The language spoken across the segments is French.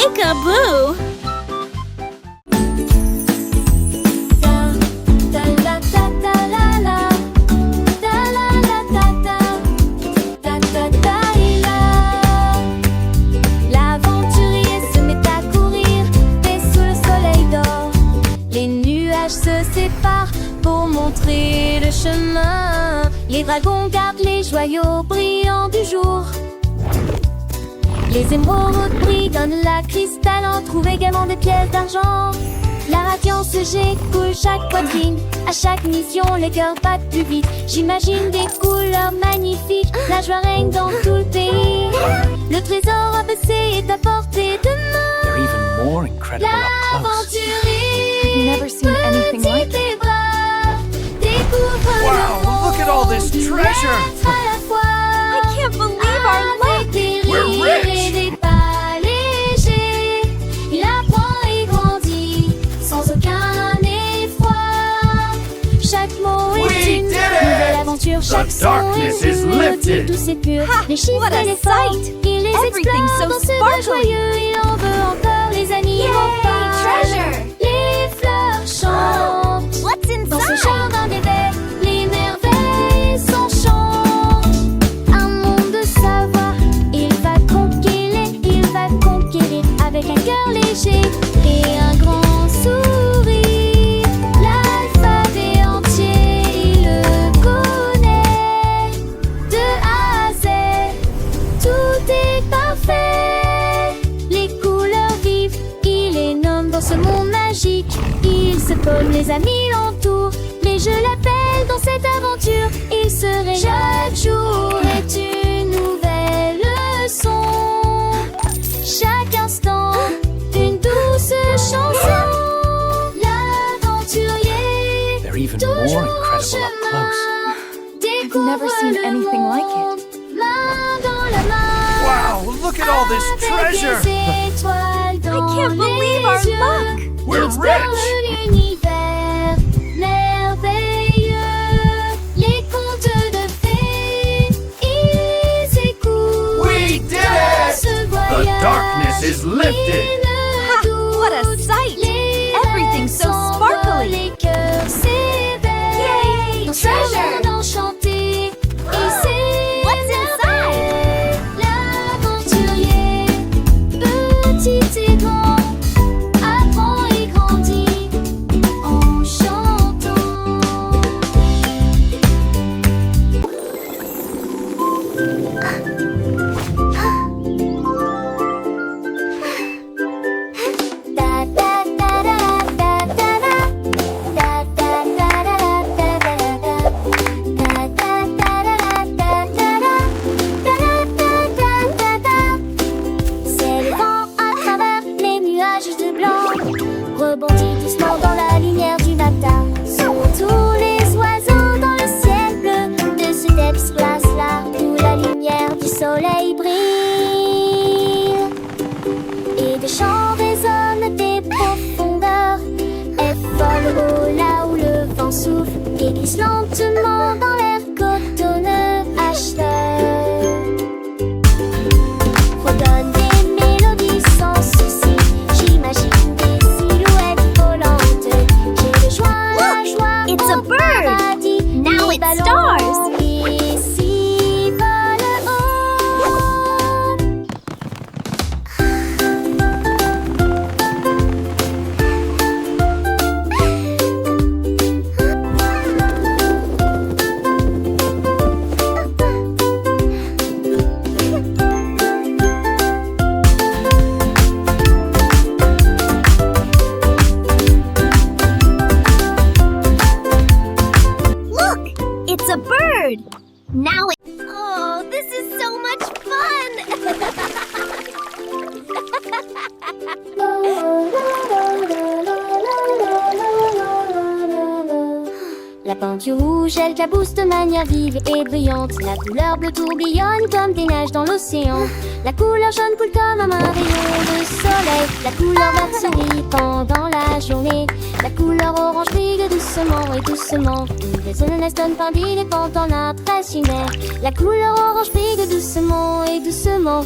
Peekaboo! L'aventurier se met à courir, et sous le soleil d'or, les nuages se séparent pour montrer le chemin. Les dragons gardent les joyaux brillants du jour. Les émeraudes brillent dans le lac cristalin, trouvent également des pièces d'argent. La radiance j'écoule chaque poitrine, à chaque mission les cœurs battent plus vite. J'imagine des couleurs magnifiques, la joie règne dans tout le pays. Le trésor abaissé est à portée de main. They're even more incredible up close. L'aventurier, I've never seen anything like petit et brave, découvre le Wow, monde look at all this d'une treasure. lettre à la fois. I can't believe our luck! Avec des We're rires rich. et des pas légers, il apprend et grandit sans aucun effroi. Chaque mot We est une did it. nouvelle aventure, chaque son darkness est is une lifted. mélodie douce et pure. Les chiffres what a et les formes, sight. il les Everything's explore so dans ce bal sparkly. joyeux. Il en veut encore, les amis vont pas. treasure. Les fleurs chantent. What's Dans ce inside? jardin d'éveil, les merveilles s'enchantent. Un monde de savoir, il va conquérir avec un cœur léger et un grand sourire. L'alphabet entier, il le connaît. De A à Z, tout est parfait. Les couleurs vives, il les nomme dans ce monde magique. Il se pose, les amis l'entourent, mais je l'appelle dans cette aventure. Il se réveille. Chaque jour est une nouvelle leçon. Chaque instant, une douce chanson. L'aventurier, They're even toujours more en incredible up chemin, close. découvre never seen le anything like it. monde, main dans la main. Wow, look at all this Avec treasure. des étoiles dans I can't believe our les yeux. luck. We're Explore rich. l'univers merveilleux. Les contes de fées, ils écoutent. We did it. Ce The voyage, darkness is lifted. ils ne What a doutent. sight. Les Everything's so rêves s'envolent, sparkly. les cœurs s'éveillent. Yay, Dans ce treasure. monde enchanté, il s'éveille. What's inside? L'aventurier, petit et grand, apprend et grandit en chantant. Da da da da da da da. Da da da da da da da da. Da da da da da da da. Da da da da da. C'est le vent à travers les nuages de blanc, rebondit doucement dans la lumière du matin. Sont tous les oiseaux dans le ciel bleu de ce place-là où la lumière du soleil brille. Et des chants résonnent des profondeurs, effleurent haut là où le vent souffle et glisse lentement dans l'air cotonneux acheteur. Redonne des mélodies sans souci, j'imagine des silhouettes volantes. J'ai le joie, la joie, it's a au bird. paradis. Now Les it ballons stars. ici volent haut. Look, it's a bird. Now it. Oh, this is so much fun. La peinture rouge, elle éclabousse de manière vive et brillante. La couleur bleue tourbillonne comme des neiges dans l'océan. La couleur jaune coule comme un rayon de soleil. La couleur verte se rit pendant la journée. La couleur orange brille doucement et doucement. Une résonance donne pain des pentes en impressionnaire. La couleur orange brille doucement et doucement.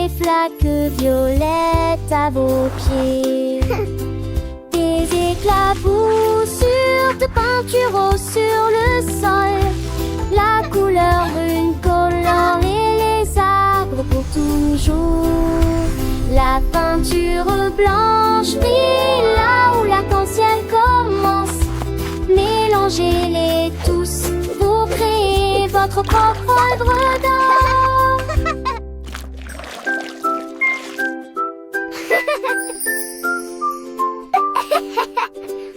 des flaques violettes à vos pieds. Des éclaboussures de peinture sur le sol. La couleur brune colore les arbres pour toujours. La peinture blanche brille là où l'arc-en-ciel commence. Mélangez-les tous pour créer votre propre œuvre d'art.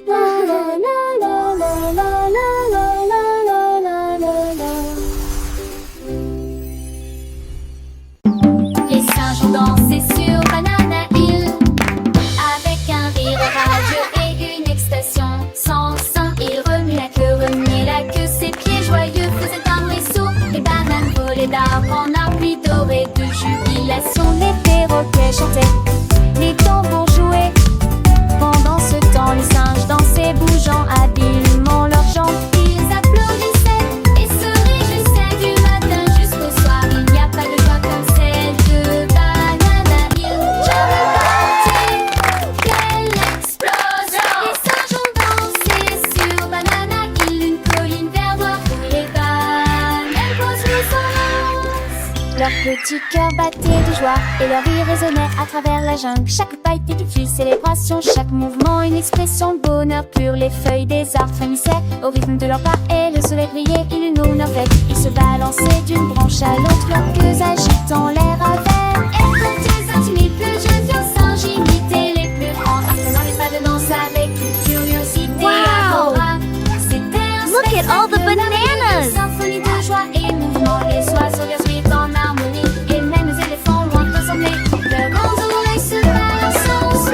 La la la la la la la la la la la. Les singes ont dansé sur Banana Hill avec un rire rageux et une excitation sans fin. Ils remuaient la queue, ses pieds joyeux faisaient un bruit sourd. Les bananes volaient d'arbre en arbre, puis dorées de jubilation. Les perroquets chantaient, les tambours jouaient. Pendant ce temps, les singes dansaient, bougeant habilement leurs jambes. Ils applaudissaient et se réjouissaient du matin jusqu'au soir. Il n'y a pas de joie comme celle de Banana Hill. J'avais parti, quelle explosion! Les singes ont dansé sur Banana Hill, une colline vert noir où les bananes posent les s'enlancent. Leurs petits cœurs battaient de joie et leur rire résonnait à travers la jungle. Chaque pas était une célébration, chaque mouvement une expression de bonheur pur. Les feuilles des arbres frémissaient au rythme de leurs pas et le soleil brillait, ils nous n'avaient. Ils se balançaient d'une branche à l'autre, leurs queues agitant l'air avec. Et quand ils intimidaient les plus jeunes vieux singes, imitaient les plus grands, apprenant les pas de danse avec une curiosité adorable. C'était un Look at all the spectacle bananas! une symphonie de joie et mouvement. Les oiseaux virent en harmonie et même les éléphants loin ressemblés. Leurs grands oreilles se balancent ensemble.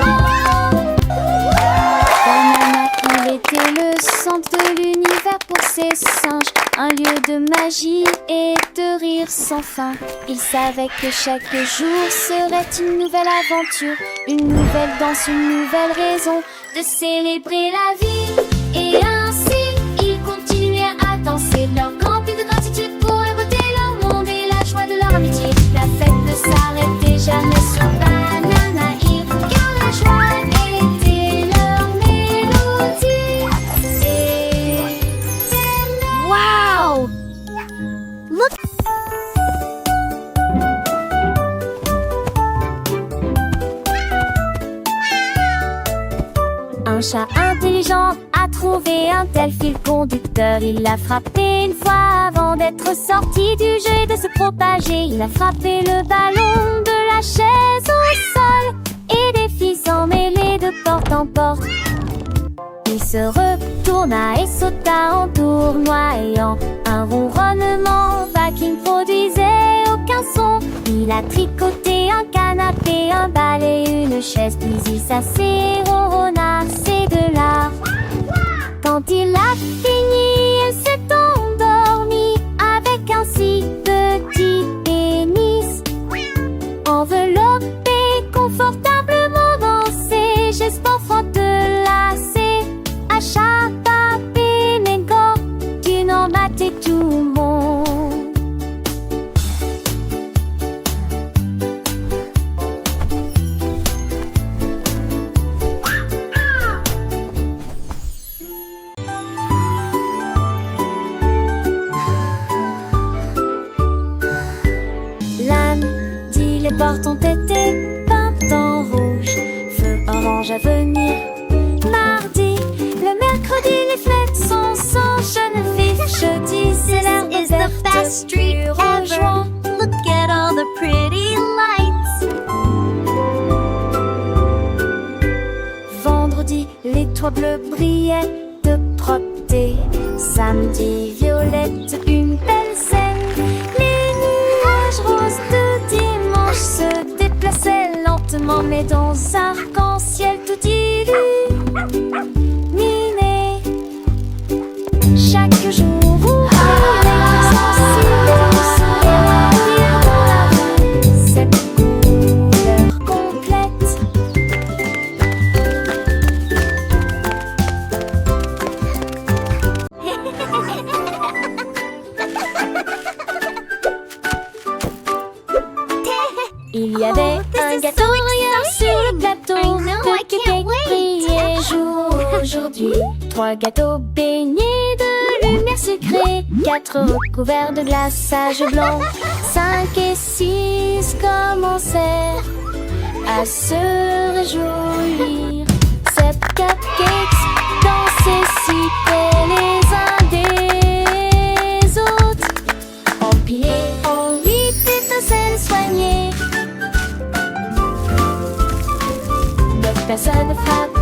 Banana Hill était le centre de l'univers pour ces singes, un lieu de magie et de rire sans fin. Ils savaient que chaque jour serait une nouvelle aventure, une nouvelle danse, une nouvelle raison de célébrer la vie. Et ainsi, ils continuaient à danser leur grand cri de gratitude pour la beauté, leur monde et la joie de leur amitié. La fête ne s'arrêtait jamais sur Banana Hill, car la joie était leur mélodie. Et Wow! Look! un chat intelligent a trouvé un tel fil conducteur. Il l'a frappé une fois avant d'être sorti du jeu et de se propager. Il a frappé le ballon de la chaise au sol et des filles s'en mêlaient de porte en porte. Il se retourna et sauta en tournoyant. Un ronronnement vague qui ne produisait aucun son. Il a tricoté un canapé, un balai, une chaise, puis il s'assait, ronronna, c'est de l'art. Quand il a fini, il s'est endormi avec un si petit pénis. Enveloppé confortablement dans ses gestes enfants de lacets. Achata Pénégo, tu n'en battais tout le monde. Lundi, les portes ont été peintes en rouge, feu orange à venir. Mardi, le mercredi, les fêtes sont sans Geneviève. Jeudi, c'est l'herbe This is the verte best street en ever. juin. Look at all the pretty lights. Vendredi, les toits bleus brillaient de propreté. Samedi, violette, une belle scène. Les nuages roses de dimanche se déplaçaient lentement, mais dans un arc-en-ciel tout illuminé. Chaque jour ouvrait son silence et dans la rue cette couleur complète. Il y avait this un is gâteau so rien sur le plateau. I know, I Petit can't cake wait. brillait jour aujourd'hui. 3 gâteaux baignés de lumière sucrée. 4 recouverts de glaçage blanc. 5 et 6 commençaient à se réjouir. 7 cupcakes dansaient si près les uns des autres. Empilés en 8 étincelles soignées. 9 personnes frappent